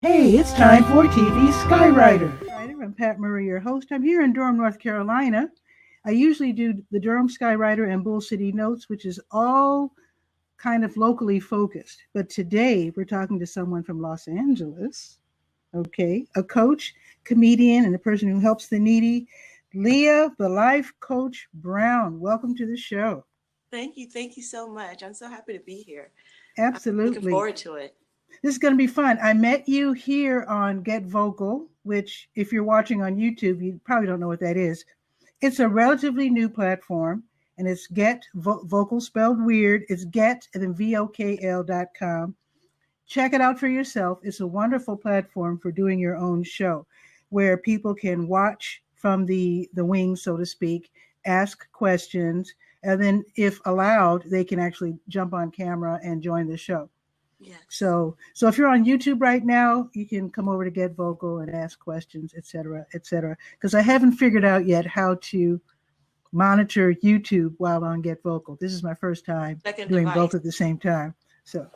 Hey, it's time for TV Skywriter. I'm Pat Murray, your host. I'm here in Durham, North Carolina. I usually do the Durham Skywriter and Bull City Notes, which is all kind of locally focused. But today we're talking to someone from Los Angeles, okay? A coach, comedian, and a person who helps the needy, Leah, the life coach Brown. Welcome to the show. Thank you. Thank you so much. I'm so happy to be here. Absolutely. I'm looking forward to it. This is going to be fun. I met you here on Get Vocal, which if you're watching on YouTube, you probably don't know what that is. It's a relatively new platform, and it's Get Vocal spelled weird. It's Get and then VOKL.com. Check it out for yourself. It's a wonderful platform for doing your own show where people can watch from the wings, so to speak, ask questions, and then if allowed, they can actually jump on camera and join the show. Yes. So if you're on YouTube right now, you can come over to Get Vocal and ask questions, et cetera, because I haven't figured out yet how to monitor YouTube while on Get Vocal. This is my first time doing both at the same time. So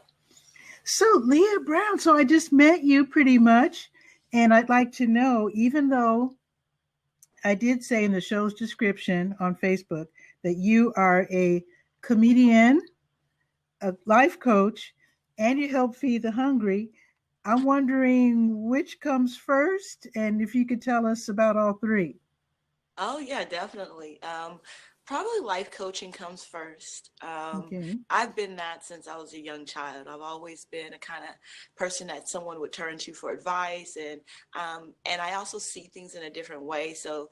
Leah Brown, so I just met you pretty much, and I'd like to know, even though I did say in the show's description on Facebook that you are a comedian, a life coach, and you help feed the hungry, I'm wondering which comes first, and if you could tell us about all three. Oh, yeah, definitely. Probably life coaching comes first. Okay. I've been that since I was a young child. I've always been a kind of person that someone would turn to for advice, and I also see things in a different way. So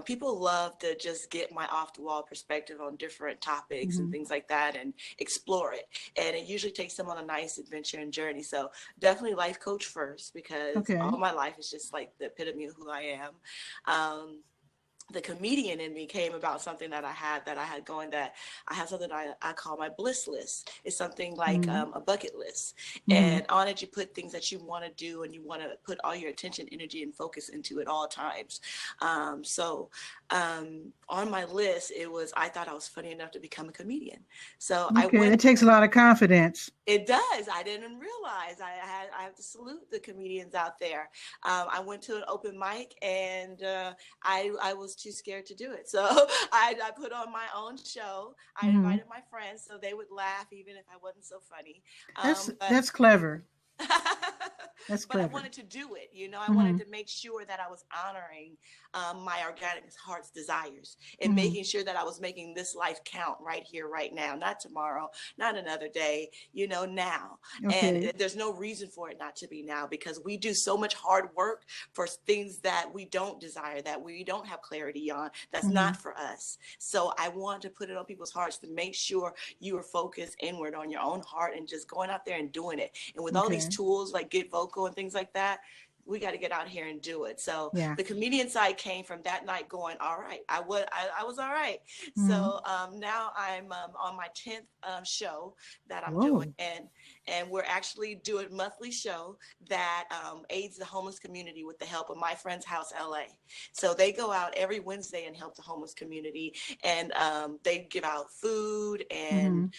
people love to just get my off-the-wall perspective on different topics and things like that, and explore it. And it usually takes them on a nice adventure and journey. So definitely life coach first, because all my life is just like the epitome of who I am. The comedian in me came about something that I had going, that I have something I call my bliss list. It's something like a bucket list. And on it, you put things that you want to do, and you want to put all your attention, energy, and focus into at all times. On my list, I thought I was funny enough to become a comedian. So it takes a lot of confidence. It does. I didn't realize. I have to salute the comedians out there. I went to an open mic, and I was too scared to do it. So I put on my own show. I invited my friends so they would laugh even if I wasn't so funny. That's clever. But I wanted to do it, I wanted to make sure that I was honoring my organic heart's desires, and making sure that I was making this life count right here, right now, not tomorrow, not another day, now. Okay. And there's no reason for it not to be now, because we do so much hard work for things that we don't desire, that we don't have clarity on, that's not for us. So I want to put it on people's hearts to make sure you are focused inward on your own heart and just going out there and doing it. And with all these tools like Get Vocal and things like that, we got to get out here and do it. So the comedian side came from that night going, all right, I was all right. So now I'm on my 10th show that I'm doing. And we're actually doing a monthly show that aids the homeless community with the help of My Friend's House LA. So they go out every Wednesday and help the homeless community. And they give out food and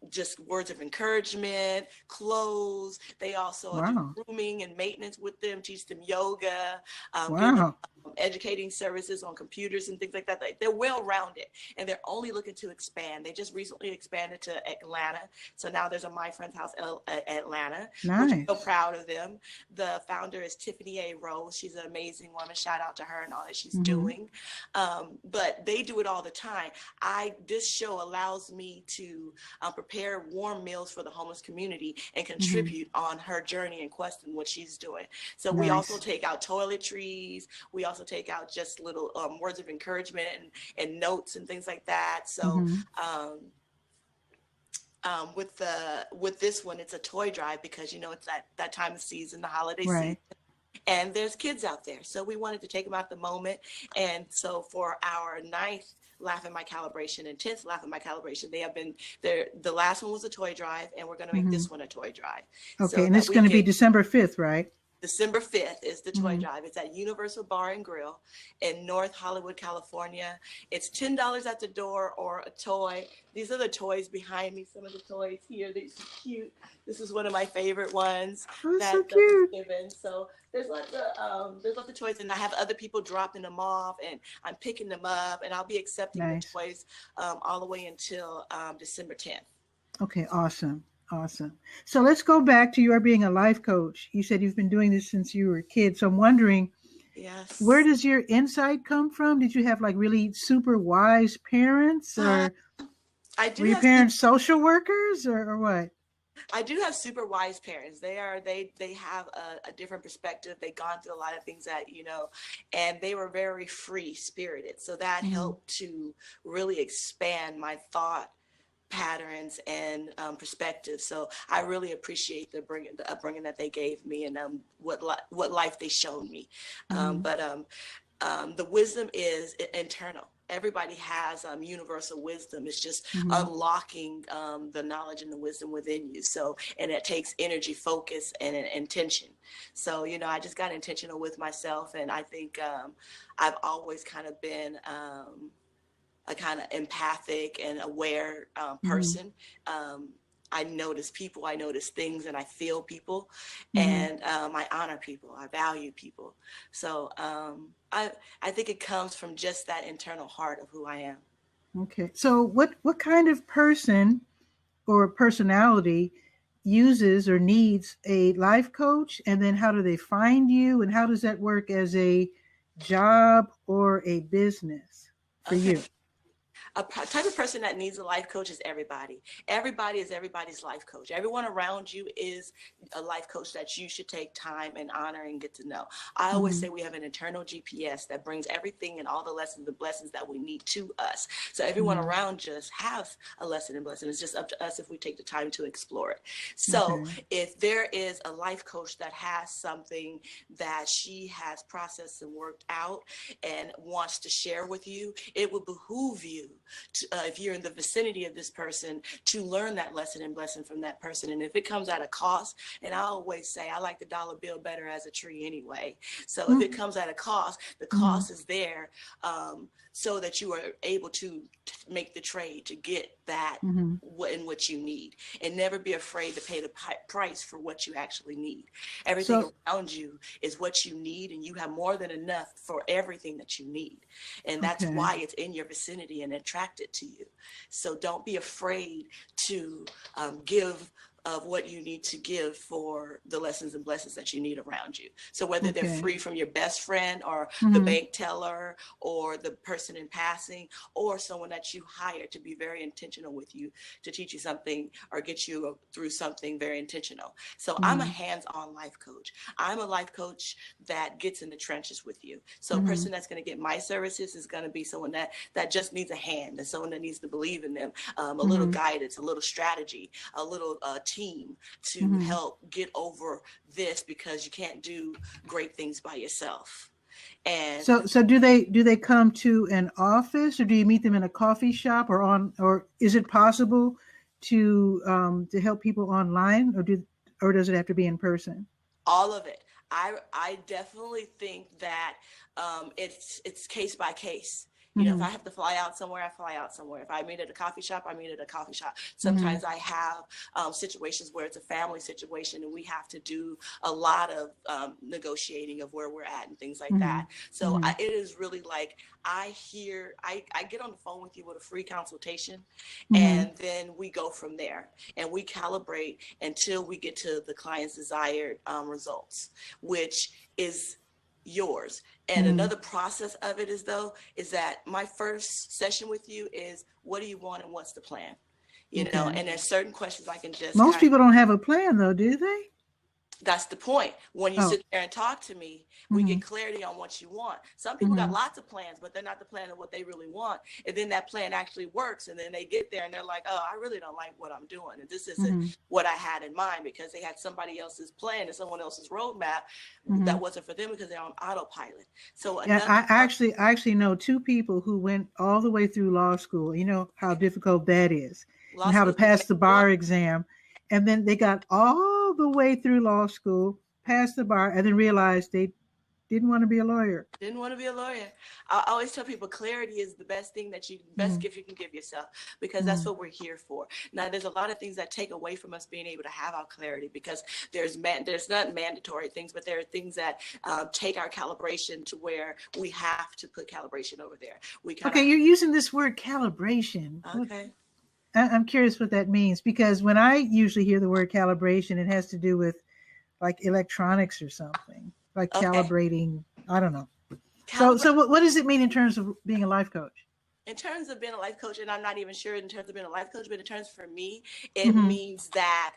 just words of encouragement, clothes. They also do grooming and maintenance with them, teach them yoga, give them, educating services on computers and things like that. They're well-rounded, and they're only looking to expand. They just recently expanded to Atlanta. So now there's a My Friend's House Atlanta. Nice. We're so proud of them. The founder is Tiffany A. Rose. She's an amazing woman. Shout out to her and all that she's doing. But they do it all the time. This show allows me to prepare warm meals for the homeless community and contribute on her journey and quest and what she's doing. So we also take out toiletries. We also take out just little words of encouragement and notes and things like that. So with this one, it's a toy drive, because it's that time of season, the holiday season. And there's kids out there. So we wanted to take them out the moment. And so for our 9th Laugh at My Calibration and 10th Laugh at My Calibration, they have been there. The last one was a toy drive, and we're going to make this one a toy drive. Okay, so and it's going to be December 5th, right? December 5th is the toy drive. It's at Universal Bar and Grill in North Hollywood, California. It's $10 at the door or a toy. These are the toys behind me. Some of the toys here. These are cute. This is one of my favorite ones that so was given. So there's lots of toys, and I have other people dropping them off, and I'm picking them up, and I'll be accepting the toys all the way until December 10th. Okay, awesome. Awesome. So let's go back to your being a life coach. You said you've been doing this since you were a kid. So I'm wondering, where does your insight come from? Did you have like really super wise parents, or were your parents social workers, or what? I do have super wise parents. They have a different perspective. They've gone through a lot of things that, and they were very free spirited. So that helped to really expand my thought patterns and perspectives. So I really appreciate the upbringing that they gave me, and what life they showed me. But the wisdom is internal. Everybody has universal wisdom. It's just unlocking the knowledge and the wisdom within you. So, and it takes energy, focus, and intention. So, I just got intentional with myself, and I think I've always kind of been a kind of empathic and aware person. I notice people, I notice things, and I feel people, and I honor people, I value people. So I think it comes from just that internal heart of who I am. Okay. So what kind of person or personality uses or needs a life coach? And then how do they find you? And how does that work as a job or a business for you? A type of person that needs a life coach is everybody. Everybody is everybody's life coach. Everyone around you is a life coach that you should take time and honor and get to know. I always say we have an internal GPS that brings everything and all the lessons and blessings that we need to us. So everyone around us has a lesson and blessing. It's just up to us if we take the time to explore it. So if there is a life coach that has something that she has processed and worked out and wants to share with you, it would behoove you if you're in the vicinity of this person, to learn that lesson and blessing from that person. And if it comes at a cost, and I always say I like the dollar bill better as a tree anyway. So if it comes at a cost, the cost is there so that you are able to make the trade to get that in what you need, and never be afraid to pay the price for what you actually need. Everything around you is what you need, and you have more than enough for everything that you need. And that's why it's in your vicinity and attracted to you. So don't be afraid to give of what you need to give for the lessons and blessings that you need around you. So whether they're free from your best friend or the bank teller or the person in passing or someone that you hire to be very intentional with you to teach you something or get you through something very intentional. So I'm a hands-on life coach. I'm a life coach that gets in the trenches with you. So a person that's going to get my services is going to be someone that just needs a hand, and someone that needs to believe in them, a little guidance, a little strategy, a little team to help get over this, because you can't do great things by yourself. And so do they come to an office, or do you meet them in a coffee shop, or is it possible to help people online, or does it have to be in person? All of it. I definitely think that it's case by case. If I have to fly out somewhere, I fly out somewhere. If I meet at a coffee shop, I meet at a coffee shop. Sometimes I have situations where it's a family situation and we have to do a lot of negotiating of where we're at and things like that. So it is really like I get on the phone with you with a free consultation, and then we go from there and we calibrate until we get to the client's desired results, which is yours. And another process of it is that my first session with you is, what do you want and what's the plan? You know, and there's certain questions I can just most people don't have a plan though, do they? That's the point. When you sit there and talk to me, we get clarity on what you want. Some people got lots of plans, but they're not the plan of what they really want. And then that plan actually works. And then they get there and they're like, oh, I really don't like what I'm doing. And this isn't what I had in mind, because they had somebody else's plan and someone else's roadmap that wasn't for them because they're on autopilot. So I actually know two people who went all the way through law school. You know how difficult that is, and how to pass the bar exam. And then they got all the way through law school, passed the bar and then realized they didn't want to be a lawyer. Didn't want to be a lawyer. I always tell people clarity is the best thing best gift you can give yourself, because that's what we're here for. Now, there's a lot of things that take away from us being able to have our clarity, because there's not mandatory things, but there are things that take our calibration to where we have to put calibration over there. Okay, you're using this word calibration. Okay. I'm curious what that means, because when I usually hear the word calibration, it has to do with like electronics or something, like calibrating. I don't know. So what does it mean in terms of being a life coach? In terms of being a life coach, and I'm not even sure in terms of being a life coach, but in terms for me, it means that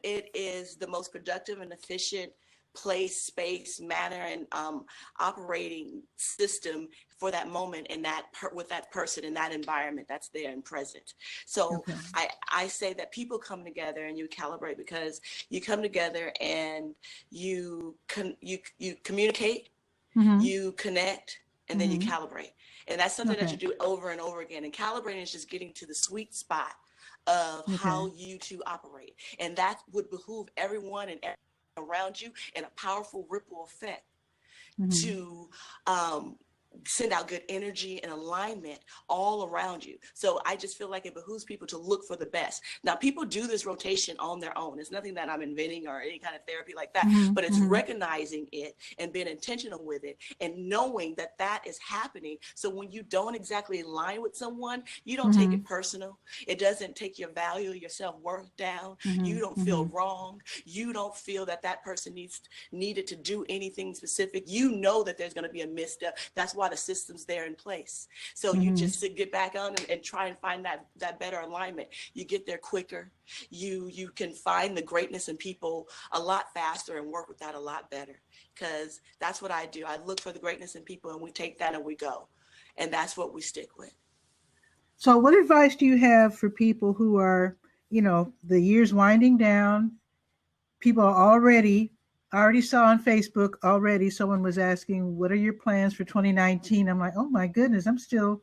it is the most productive and efficient place, space, manner, and operating system for that moment in that with that person in that environment that's there and present. So I say that people come together and you calibrate, because you come together and you communicate, you connect, and then you calibrate. And that's something that you do over and over again. And calibrating is just getting to the sweet spot of how you two operate. And that would behoove everyone and around you in a powerful ripple effect to send out good energy and alignment all around you. So I just feel like it behooves people to look for the best. Now, people do this rotation on their own. It's nothing that I'm inventing or any kind of therapy like that, but it's recognizing it and being intentional with it and knowing that that is happening. So when you don't exactly align with someone, you don't take it personal. It doesn't take your value, your self-worth down. You don't feel wrong. You don't feel that that person needed to do anything specific. You know that there's going to be a misstep. That's why the system's there in place. So you just get back on and try and find that better alignment. You get there quicker. You can find the greatness in people a lot faster and work with that a lot better, because that's what I do. I look for the greatness in people and we take that and we go. And that's what we stick with. So what advice do you have for people who are, the year's winding down? People are I already saw on Facebook already someone was asking, what are your plans for 2019? I'm like, oh my goodness, I'm still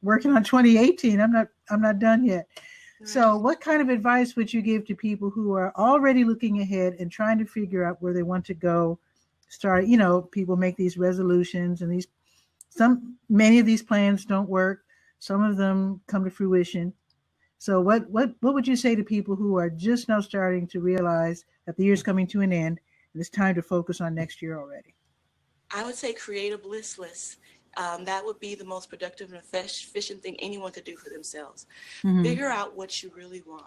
working on 2018. I'm not done yet. Right. So what kind of advice would you give to people who are already looking ahead and trying to figure out where they want to go? People make these resolutions and many of these plans don't work. Some of them come to fruition. So what would you say to people who are just now starting to realize that the year's coming to an end? It's time to focus on next year already? I would say create a bliss list. That would be the most productive and efficient thing anyone could do for themselves. Figure out what you really want.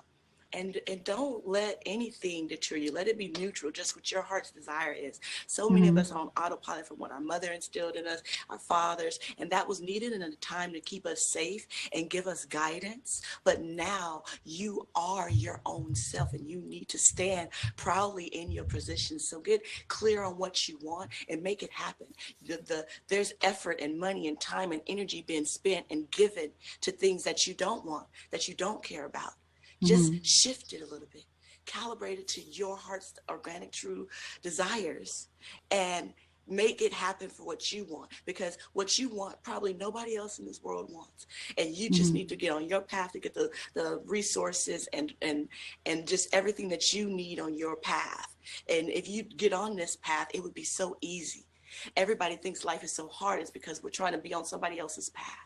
And don't let anything deter you. Let it be neutral, just what your heart's desire is. So many of us are on autopilot from what our mother instilled in us, our fathers, and that was needed in a time to keep us safe and give us guidance. But now you are your own self and you need to stand proudly in your position. So get clear on what you want and make it happen. There's effort and money and time and energy being spent and given to things that you don't want, that you don't care about. Just shift it a little bit, calibrate it to your heart's organic, true desires, and make it happen for what you want, because what you want, probably nobody else in this world wants. And you just need to get on your path to get the resources and just everything that you need on your path. And if you get on this path, it would be so easy. Everybody thinks life is so hard. It's because we're trying to be on somebody else's path.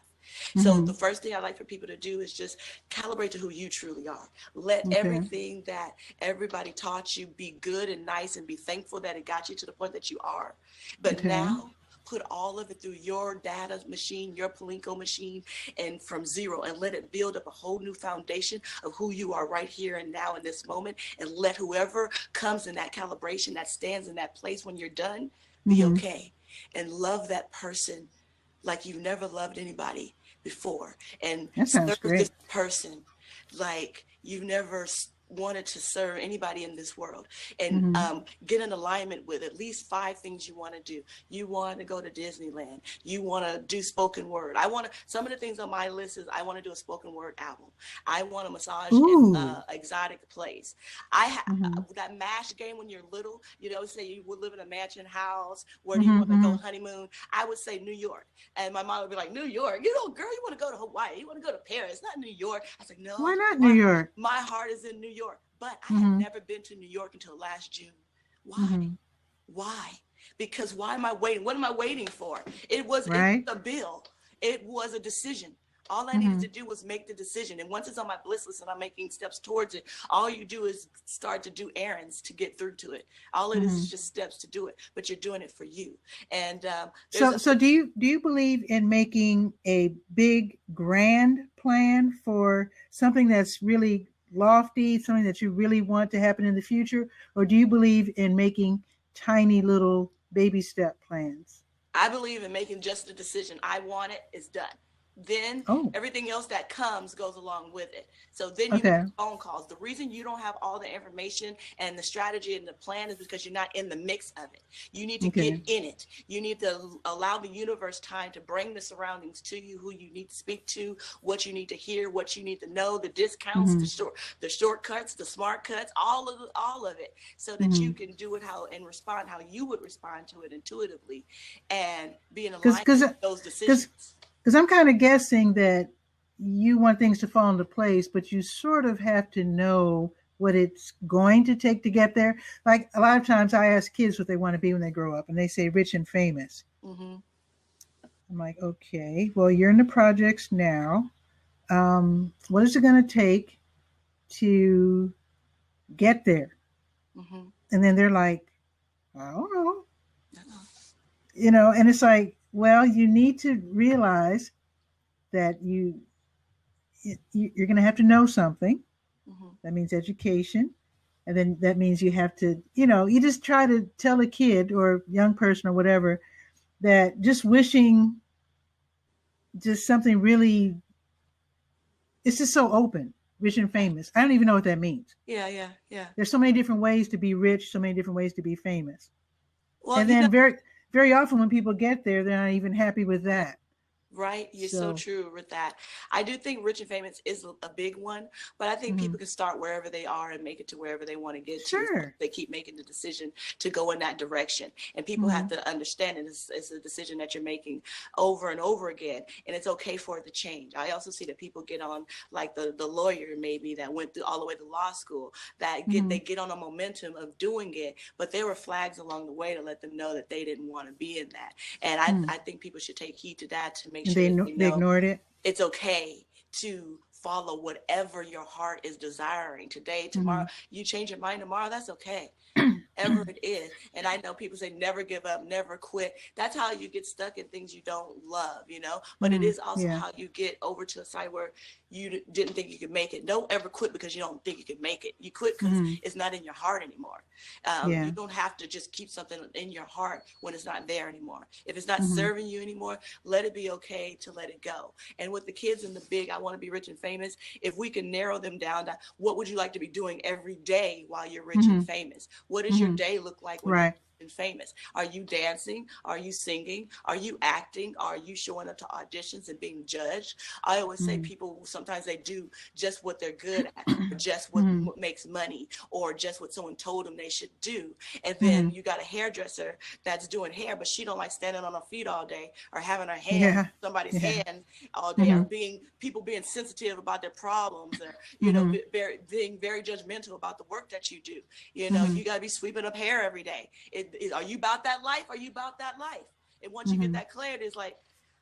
So the first thing I like for people to do is just calibrate to who you truly are. Let everything that everybody taught you be good and nice, and be thankful that it got you to the point that you are. But now put all of it through your data machine, your Palinko machine, and from zero, and let it build up a whole new foundation of who you are right here and now in this moment. And let whoever comes in that calibration, that stands in that place when you're done, be okay. And love that person like you've never loved anybody before, and serve this person like you've never wanted to serve anybody in this world, and get in alignment with at least 5 things you want to do. You want to go to Disneyland. You want to do spoken word. Some of the things on my list is I want to do a spoken word album. I want to massage in exotic place. That MASH game when you're little, say you would live in a mansion house. Where do you want to go honeymoon? I would say New York. And my mom would be like, New York? Girl, you want to go to Hawaii. You want to go to Paris, not New York. I was like, no. Why not New York? My heart is in New York. But I had never been to New York until last June Why? Why? Because why am I waiting? What am I waiting for? It was a bill. It was a decision. All I needed to do was make the decision. And once it's on my bliss list and I'm making steps towards it, all you do is start to do errands to get through to it. All it is just steps to do it, but you're doing it for you. And so do you believe in making a big grand plan for something that's really lofty, something that you really want to happen in the future? Or do you believe in making tiny little baby step plans? I believe in making just the decision. I want it, it's done. Then everything else that comes goes along with it. So then you make phone calls. The reason you don't have all the information and the strategy and the plan is because you're not in the mix of it. You need to get in it. You need to allow the universe time to bring the surroundings to you, who you need to speak to, what you need to hear, what you need to know, the discounts, the shortcuts, the smart cuts, all of it, so that you can do it and respond how you would respond to it intuitively and be in alignment with those decisions. Because I'm kind of guessing that you want things to fall into place, but you sort of have to know what it's going to take to get there. Like a lot of times I ask kids what they want to be when they grow up, and they say rich and famous. I'm like, okay, well, you're in the projects now. What is it going to take to get there? And then they're like, I don't know. You know, and it's like, well, you need to realize that you're going to have to know something. That means education. And then that means you have to, you just try to tell a kid or young person or whatever that just wishing just something really, it's just so open, rich and famous. I don't even know what that means. Yeah. There's so many different ways to be rich, so many different ways to be famous. Well, and then very often when people get there, they're not even happy with that. Right. You're so true with that. I do think rich and famous is a big one, but I think people can start wherever they are and make it to wherever they want to get to. They keep making the decision to go in that direction. And people have to understand it's a decision that you're making over and over again. And it's okay for it to change. I also see that people get on, like the lawyer maybe that went through all the way to law school, that they get on a momentum of doing it, but there were flags along the way to let them know that they didn't want to be in that. And I think people should take heed to that to make sure they ignored it. It's okay to follow whatever your heart is desiring today, tomorrow. You change your mind tomorrow, that's okay. Ever it is. And I know people say never give up, never quit. That's how you get stuck in things you don't love, but it is also how you get over to a side where you didn't think you could make it. Don't ever quit because you don't think you could make it. You quit because it's not in your heart anymore. You don't have to just keep something in your heart when it's not there anymore. If it's not serving you anymore, let it be okay to let it go. And with the kids in the big, I want to be rich and famous, if we can narrow them down to what would you like to be doing every day while you're rich and famous? What does your day look like when you're and famous? Are you dancing? Are you singing? Are you acting? Are you showing up to auditions and being judged? I always say people sometimes they do just what they're good at, or just what makes money, or just what someone told them they should do. And then you got a hairdresser that's doing hair, but she don't like standing on her feet all day or having her hand somebody's hand all day, or people being sensitive about their problems, or being very judgmental about the work that you do. You got to be sweeping up hair every day. Are you about that life? Are you about that life? And once you get that clarity, it's like,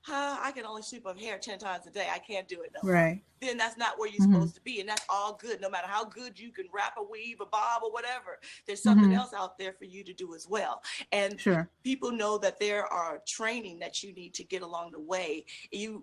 I can only sweep up hair 10 times a day. I can't do it no more. Then that's not where you're supposed to be. And that's all good. No matter how good you can wrap a weave, a bob, or whatever, there's something else out there for you to do as well. And people know that there are training that you need to get along the way.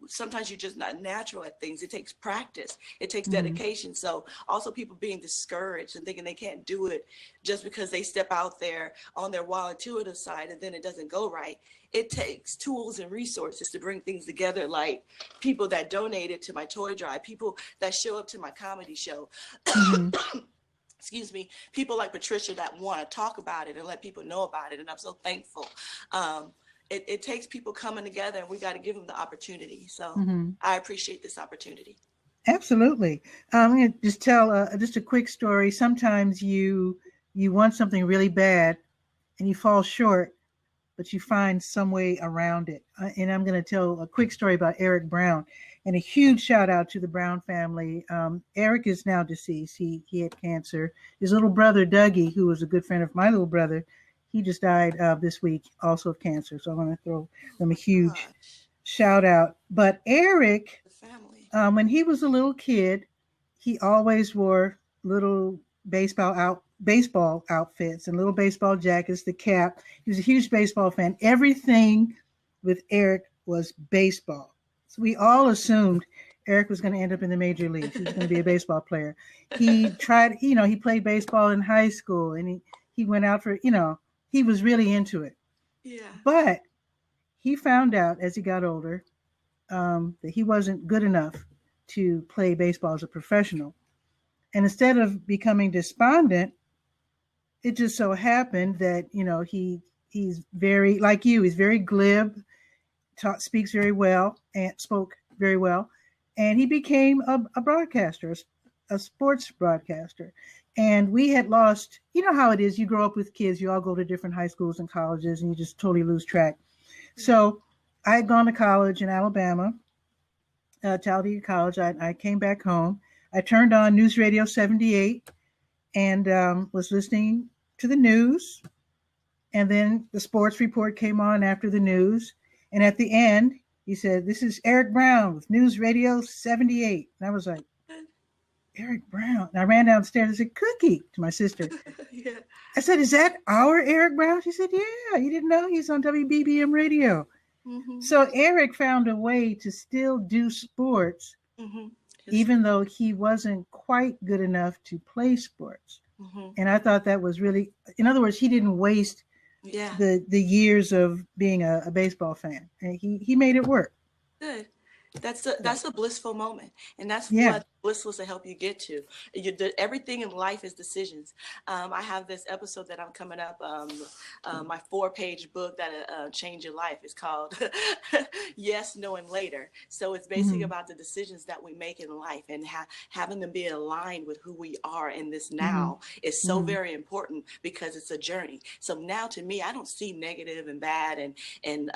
Sometimes you're just not natural at things. It takes practice. It takes dedication. So also people being discouraged and thinking they can't do it just because they step out there on their wild intuitive side and then it doesn't go right. It takes tools and resources to bring things together, like people that donated to my toy drive, people that show up to my comedy show. Excuse me, people like Patricia that want to talk about it and let people know about it. And I'm so thankful. It takes people coming together, and we got to give them the opportunity. So I appreciate this opportunity. Absolutely. I'm going to just tell just a quick story. Sometimes you want something really bad and you fall short, but you find some way around it. And I'm going to tell a quick story about Eric Brown. And a huge shout out to the Brown family. Eric is now deceased. He had cancer. His little brother, Dougie, who was a good friend of my little brother, he just died this week also of cancer. So I want to throw them a huge shout out. But Eric, when he was a little kid, he always wore little baseball outfits and little baseball jackets, the cap. He was a huge baseball fan. Everything with Eric was baseball. So we all assumed Eric was going to end up in the major leagues. He was going to be a baseball player. He tried, he played baseball in high school, and he went out for, he was really into it. Yeah. But he found out as he got older that he wasn't good enough to play baseball as a professional. And instead of becoming despondent, it just so happened that, he's very, like you, he's very glib, speaks very well, and spoke very well. And he became a broadcaster, a sports broadcaster. And we had lost, you know how it is, you grow up with kids, you all go to different high schools and colleges, and you just totally lose track. So I had gone to college in Alabama, Talladega College. I came back home. I turned on News Radio 78 and was listening to the news. And then the sports report came on after the news. And at the end, he said, "This is Eric Brown with News Radio 78. And I was like, Eric Brown. And I ran downstairs and said, "Cookie," to my sister. Yeah. I said, "Is that our Eric Brown?" She said, "Yeah, you didn't know? He's on WBBM radio." Mm-hmm. So Eric found a way to still do sports, even though he wasn't quite good enough to play sports. And I thought that was really, in other words, he didn't waste the years of being a baseball fan. And he made it work. Good. That's a blissful moment, and that's what bliss was to help you get to. Everything in life is decisions. I have this episode that I'm coming up, my 4-page book that change your life. It's called Yes, No, and Later. So it's basically about the decisions that we make in life, and having them be aligned with who we are in this now is so very important, because it's a journey. So now, to me, I don't see negative and bad and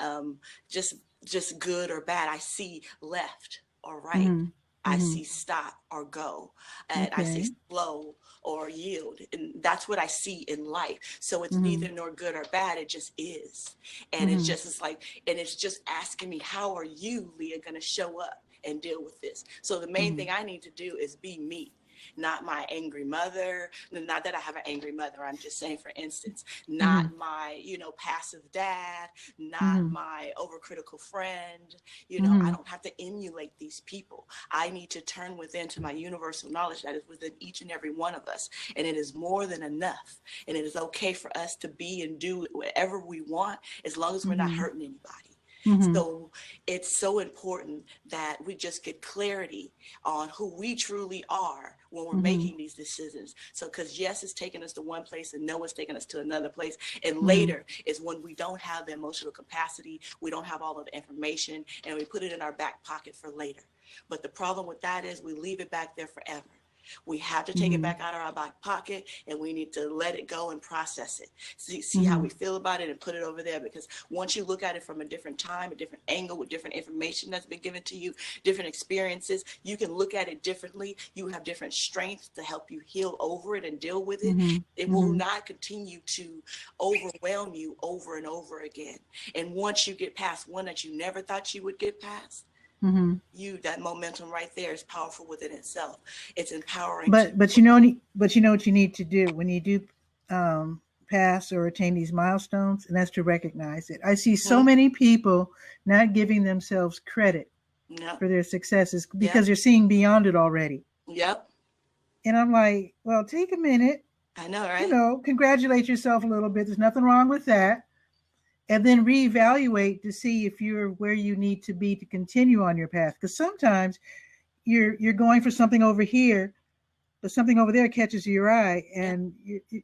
just good or bad. I see left or right. I see stop or go, and I see slow or yield, and that's what I see in life. So it's neither nor good or bad. It just is, and it's just asking me, how are you, Leah, going to show up and deal with this? So the main thing I need to do is be me. Not my angry mother, not that I have an angry mother, I'm just saying, for instance, not my, passive dad, not my overcritical friend, I don't have to emulate these people. I need to turn within to my universal knowledge that is within each and every one of us. And it is more than enough. And it is okay for us to be and do whatever we want, as long as we're not hurting anybody. So it's so important that we just get clarity on who we truly are when we're making these decisions. So, because yes, it's taking us to one place, and no, it's taking us to another place. And later is when we don't have the emotional capacity, we don't have all of the information, and we put it in our back pocket for later. But the problem with that is we leave it back there forever. We have to take it back out of our back pocket, and we need to let it go and process it. See how we feel about it and put it over there, because once you look at it from a different time, a different angle, with different information that's been given to you, different experiences, you can look at it differently. You have different strengths to help you heal over it and deal with it. It will not continue to overwhelm you over and over again. And once you get past one that you never thought you would get past, that momentum right there is powerful within itself. It's empowering. But you know what you need to do when you do pass or attain these milestones, and that's to recognize it. I see so many people not giving themselves credit for their successes because they're seeing beyond it already. Yep. And I'm like, well, take a minute. I know, right? Congratulate yourself a little bit. There's nothing wrong with that. And then reevaluate to see if you're where you need to be to continue on your path. Because sometimes you're going for something over here, but something over there catches your eye, and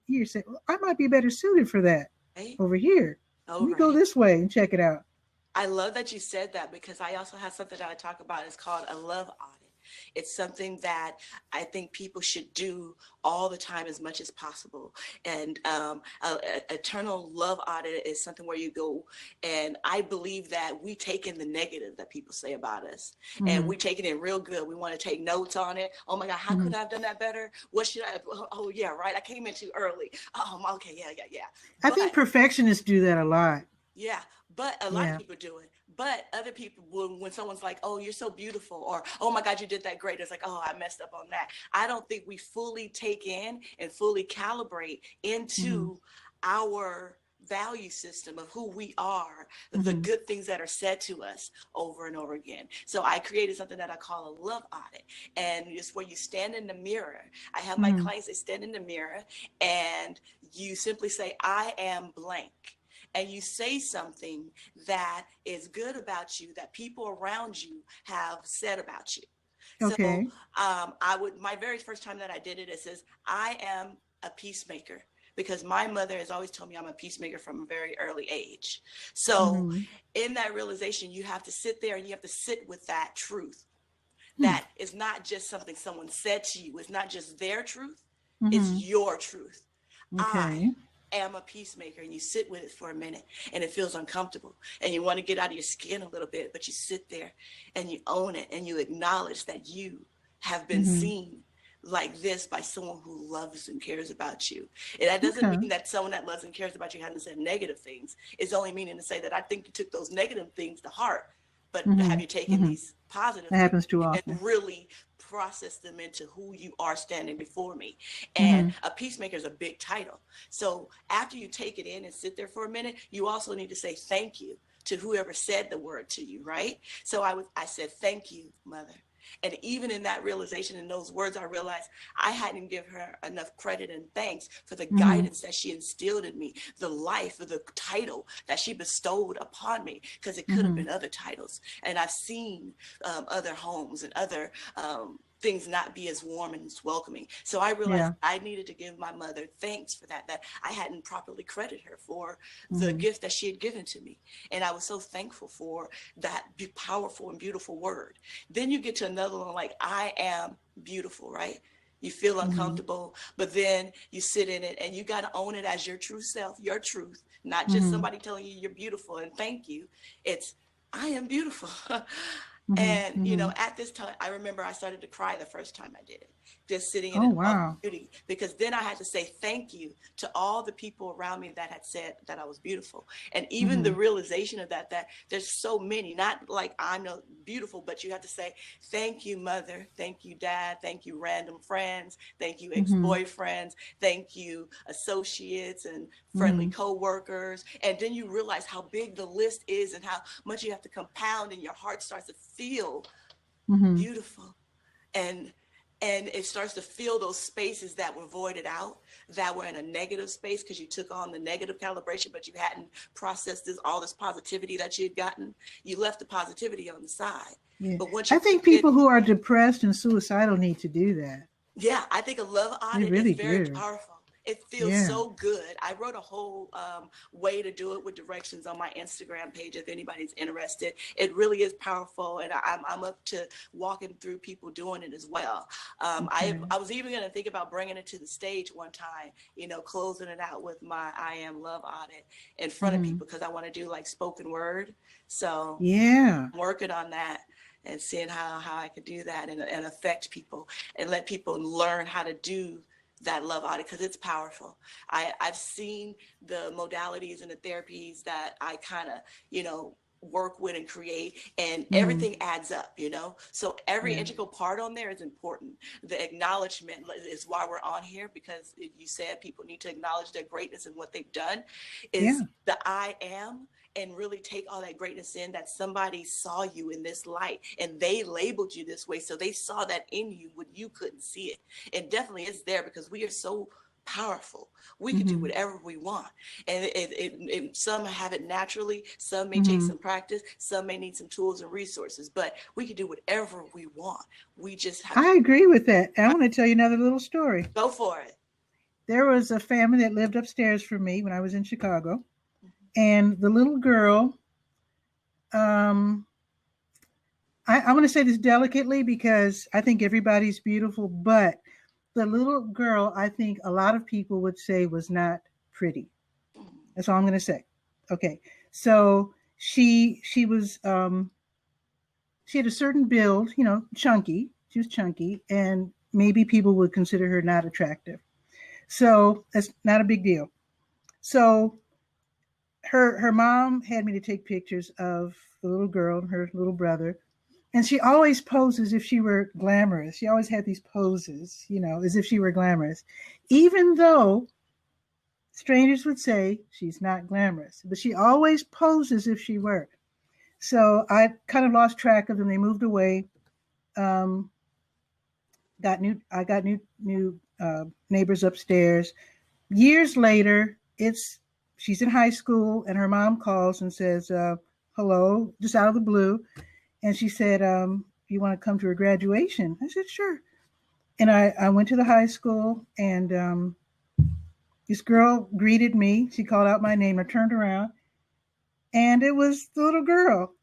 you're saying, well, I might be better suited for that over here. Let me go this way and check it out. I love that you said that, because I also have something that I talk about. It's called a love audit. It's something that I think people should do all the time as much as possible. And eternal love audit is something where you go, and I believe that we take in the negative that people say about us, and we take it in real good. We want to take notes on it. Oh my God, how could I have done that better? What should I? Oh yeah, right. I came in too early. Okay, yeah. I think perfectionists do that a lot. Yeah, but a lot of people do it. But other people, when someone's like, oh, you're so beautiful, or, oh my God, you did that great. It's like, oh, I messed up on that. I don't think we fully take in and fully calibrate into our value system of who we are, the good things that are said to us over and over again. So I created something that I call a love audit. And it's where you stand in the mirror. I have my clients, they stand in the mirror, and you simply say, I am blank. And you say something that is good about you, that people around you have said about you. Okay. So my very first time that I did it, it says, I am a peacemaker, because my mother has always told me I'm a peacemaker from a very early age. So in that realization, you have to sit there and you have to sit with that truth. That is not just something someone said to you. It's not just their truth. It's your truth. Okay. I am a peacemaker, and you sit with it for a minute, and it feels uncomfortable, and you want to get out of your skin a little bit, but you sit there and you own it, and you acknowledge that you have been seen like this by someone who loves and cares about you. And that doesn't mean that someone that loves and cares about you hasn't said negative things. It's only meaning to say that I think you took those negative things to heart, but have you taken these positive things happens too often. And really process them into who you are standing before me? And a peacemaker is a big title. So after you take it in and sit there for a minute, you also need to say thank you to whoever said the word to you, right? So I said, thank you, Mother. And even in that realization, in those words, I realized I hadn't given her enough credit and thanks for the guidance that she instilled in me, the life, the title that she bestowed upon me, because it could have been other titles. And I've seen other homes and other things not be as warm and as welcoming. So I realized I needed to give my mother thanks for that I hadn't properly credited her for the gift that she had given to me. And I was so thankful for that powerful and beautiful word. Then you get to another one, like, I am beautiful, right? You feel uncomfortable, but then you sit in it, and you got to own it as your true self, your truth, not just somebody telling you you're beautiful and thank you. It's, I am beautiful. And, you know, at this time, I remember I started to cry the first time I did it, just sitting in beauty, because then I had to say thank you to all the people around me that had said that I was beautiful. And even the realization of that there's so many, not like I'm no beautiful, but you have to say, thank you, Mother. Thank you, Dad. Thank you, random friends. Thank you, ex-boyfriends. Thank you, associates and friendly co-workers. And then you realize how big the list is and how much you have to compound, and your heart starts to feel beautiful. And it starts to fill those spaces that were voided out, that were in a negative space because you took on the negative calibration, but you hadn't processed all this positivity that you had gotten. You left the positivity on the side. Yeah. But once I think people who are depressed and suicidal need to do that. Yeah, I think a love audit is very powerful. It feels so good. I wrote a whole way to do it with directions on my Instagram page if anybody's interested. It really is powerful, and I'm up to walking through people doing it as well. I was even going to think about bringing it to the stage one time, you know, closing it out with my I Am Love Audit in front of people, because I want to do like spoken word. So I'm working on that and seeing how I could do that and affect people and let people learn how to do that love audit, because it's powerful. I've seen the modalities and the therapies that I kind of, you know, work with and create, and everything adds up, you know. So every integral part on there is important. The acknowledgement is why we're on here, because you said people need to acknowledge their greatness and what they've done, is the I am, and really take all that greatness in, that somebody saw you in this light and they labeled you this way. So they saw that in you when you couldn't see it. And definitely it's there, because we are so powerful. We can do whatever we want. And some have it naturally. Some may take some practice. Some may need some tools and resources, but we can do whatever we want. We just have I agree with that. I want to tell you another little story. Go for it. There was a family that lived upstairs from me when I was in Chicago. And the little girl, I I want to say this delicately because I think everybody's beautiful, but the little girl, I think a lot of people would say was not pretty. That's all I'm going to say. Okay, so she was she had a certain build, you know, chunky. She was chunky, and maybe people would consider her not attractive. So that's not a big deal. So her mom had me to take pictures of the little girl and her little brother, and she always posed as if she were glamorous. She always had these poses, you know, as if she were glamorous, even though strangers would say she's not glamorous, but she always posed as if she were. So I kind of lost track of them. They moved away. Um, I got new neighbors upstairs. Years later, she's in high school, and her mom calls and says, "Hello," just out of the blue, and she said, "You want to come to her graduation?" I said, "Sure." And I went to the high school, and this girl greeted me. She called out my name. I turned around, and it was the little girl,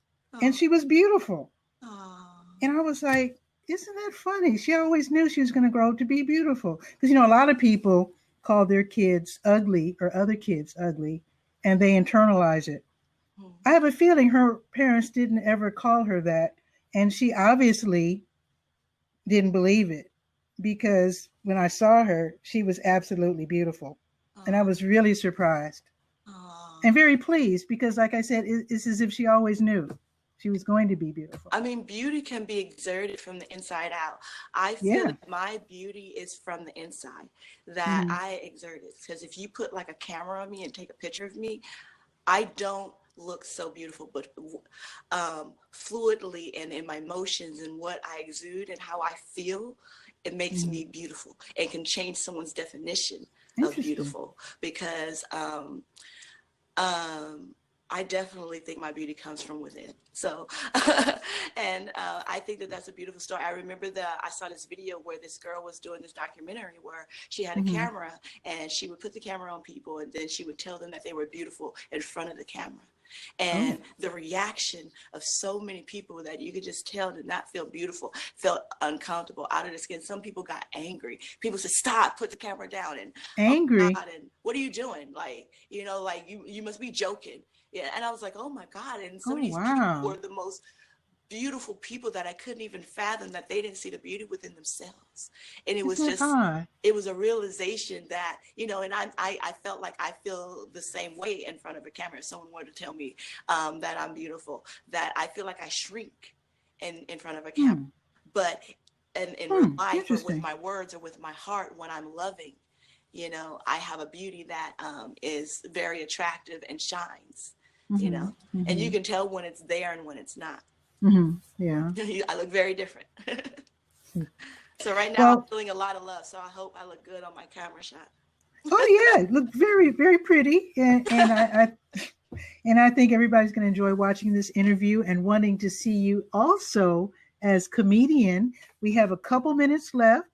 and she was beautiful. And I was like, isn't that funny? She always knew she was going to grow up to be beautiful. Because, you know, a lot of people call their kids ugly or other kids ugly, and they internalize it. I have a feeling her parents didn't ever call her that, and she obviously didn't believe it, because when I saw her, she was absolutely beautiful. And I was really surprised and very pleased, because, like I said, it's as if she always knew she was going to be beautiful. I mean, beauty can be exerted from the inside out. I feel that my beauty is from the inside, that I exert it. Because if you put like a camera on me and take a picture of me, I don't look so beautiful, but fluidly and in my emotions and what I exude and how I feel, it makes me beautiful. It can change someone's definition of beautiful, because I definitely think my beauty comes from within. So, and I think that that's a beautiful story. I remember I saw this video where this girl was doing this documentary where she had a camera, and she would put the camera on people, and then she would tell them that they were beautiful in front of the camera. And the reaction of so many people that you could just tell did not feel beautiful, felt uncomfortable, out of their skin. Some people got angry. People said, "Stop, put the camera down." And angry. Oh God, and what are you doing? Like, you know, like you must be joking. Yeah. And I was like, oh my God. And some of these people were the most beautiful people that I couldn't even fathom that they didn't see the beauty within themselves. And it was just, it was a realization that, you know, and I felt like I feel the same way in front of a camera. If someone were to tell me that I'm beautiful, that I feel like I shrink in front of a camera. But in real life, or with my words or with my heart, when I'm loving, you know, I have a beauty that is very attractive and shines, you know, and you can tell when it's there and when it's not. Yeah. I look very different. So right now I'm feeling a lot of love. So I hope I look good on my camera shot. Oh yeah, look very, very pretty. And I think everybody's going to enjoy watching this interview and wanting to see you also as comedian. We have a couple minutes left.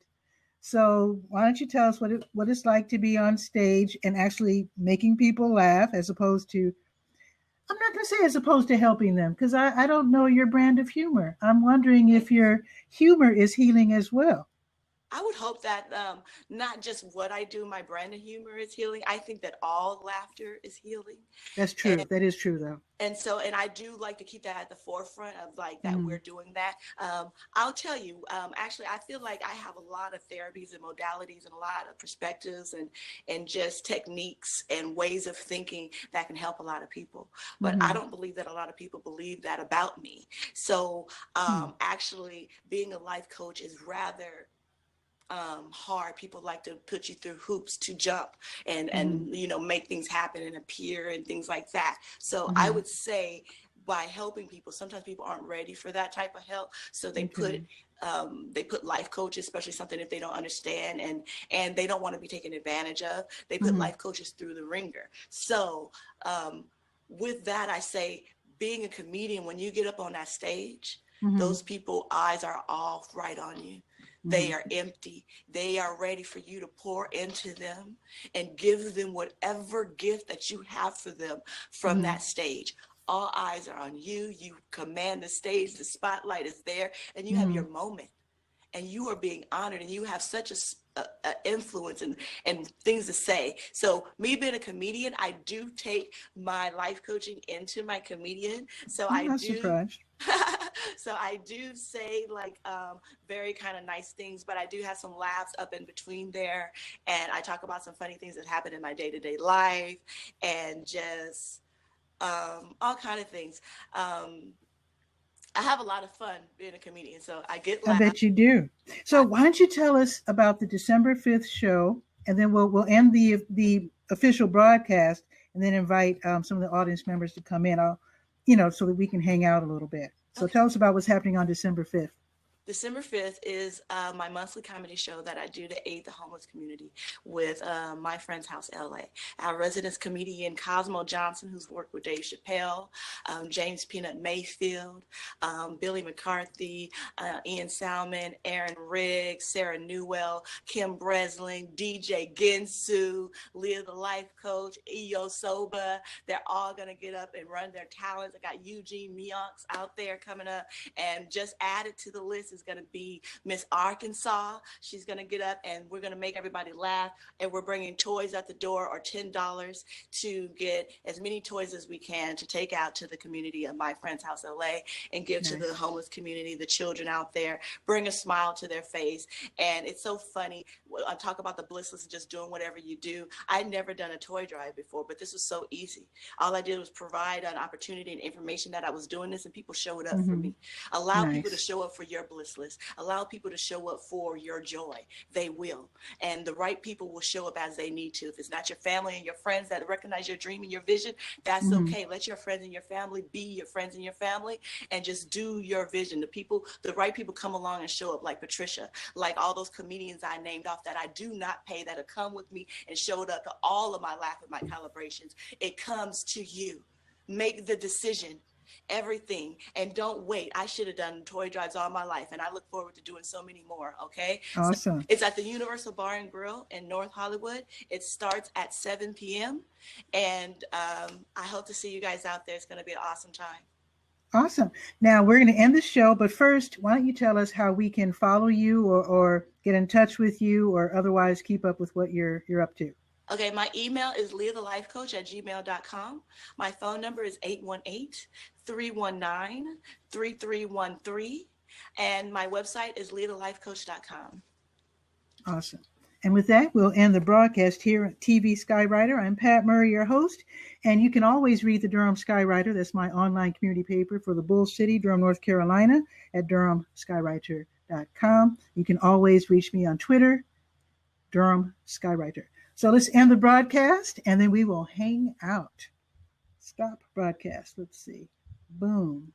So why don't you tell us what it's like to be on stage and actually making people laugh, as opposed to, I'm not going to say as opposed to helping them, because I don't know your brand of humor. I'm wondering if your humor is healing as well. I would hope that not just what I do, my brand of humor is healing. I think that all laughter is healing. That's true. That is true, though. And so, and I do like to keep that at the forefront of like that we're doing that. I'll tell you, actually, I feel like I have a lot of therapies and modalities and a lot of perspectives and just techniques and ways of thinking that can help a lot of people. But I don't believe that a lot of people believe that about me. So actually, being a life coach is rather hard. People like to put you through hoops to jump and you know, make things happen and appear and things like that. So I would say by helping people, sometimes people aren't ready for that type of help. So they put life coaches, especially something if they don't understand and they don't want to be taken advantage of. They put life coaches through the ringer. So with that, I say, being a comedian, when you get up on that stage, those people's eyes are all right on you. They are empty. They are ready for you to pour into them and give them whatever gift that you have for them from that stage. All eyes are on you. You command the stage. The spotlight is there, and you have your moment, and you are being honored, and you have such a influence and things to say. So me being a comedian, I do take my life coaching into my comedian. So I'm not surprised. So I do say like very kind of nice things, but I do have some laughs up in between there, and I talk about some funny things that happen in my day-to-day life, and just all kind of things. I have a lot of fun being a comedian, so I get I laughs. bet you do. So why don't you tell us about the December 5th show, and then we'll end the official broadcast, and then invite some of the audience members to come in. So that we can hang out a little bit. So tell us about what's happening on December 5th. December 5th is my monthly comedy show that I do to aid the homeless community with My Friend's House LA. Our resident comedian Cosmo Johnson, who's worked with Dave Chappelle, James Peanut Mayfield, Billy McCarthy, Ian Salmon, Aaron Riggs, Sarah Newell, Kim Breslin, DJ Ginsu, Leah the Life Coach, Iyo Soba. They're all going to get up and run their talents. I got Eugene Meonks out there coming up, and just added to the list is going to be Miss Arkansas. She's going to get up, and we're going to make everybody laugh, and we're bringing toys at the door, or $10 to get as many toys as we can to take out to the community of My Friend's House LA and give to the homeless community, the children out there, bring a smile to their face. And it's so funny. I talk about the blissless and just doing whatever you do. I'd never done a toy drive before, but this was so easy. All I did was provide an opportunity and information that I was doing this, and people showed up for me. Allow people to show up for your bliss list. Allow people to show up for your joy. They will. And the right people will show up as they need to. If it's not your family and your friends that recognize your dream and your vision, that's okay. Let your friends and your family be your friends and your family, and just do your vision. The right people come along and show up, like Patricia, like all those comedians I named off that I do not pay, that have come with me and showed up to all of my Laugh at My Calibrations. It comes to you. Make the decision. Everything, and don't wait. I should have done toy drives all my life, and I look forward to doing so many more. Okay, awesome. So it's at the Universal Bar and Grill in North Hollywood. It starts at 7 p.m. and I hope to see you guys out there. It's going to be an awesome time. Awesome. Now we're going to end the show, but first, why don't you tell us how we can follow you or get in touch with you, or otherwise keep up with what you're up to? Okay, my email is leahthelifecoach@gmail.com. My phone number is 818-319-3313. And my website is leahthelifecoach.com. Awesome. And with that, we'll end the broadcast here at TV Skywriter. I'm Pat Murray, your host. And you can always read the Durham Skywriter. That's my online community paper for the Bull City, Durham, North Carolina, at durhamskywriter.com. You can always reach me on Twitter, Durham Skywriter. So let's end the broadcast, and then we will hang out. Stop broadcast. Let's see. Boom.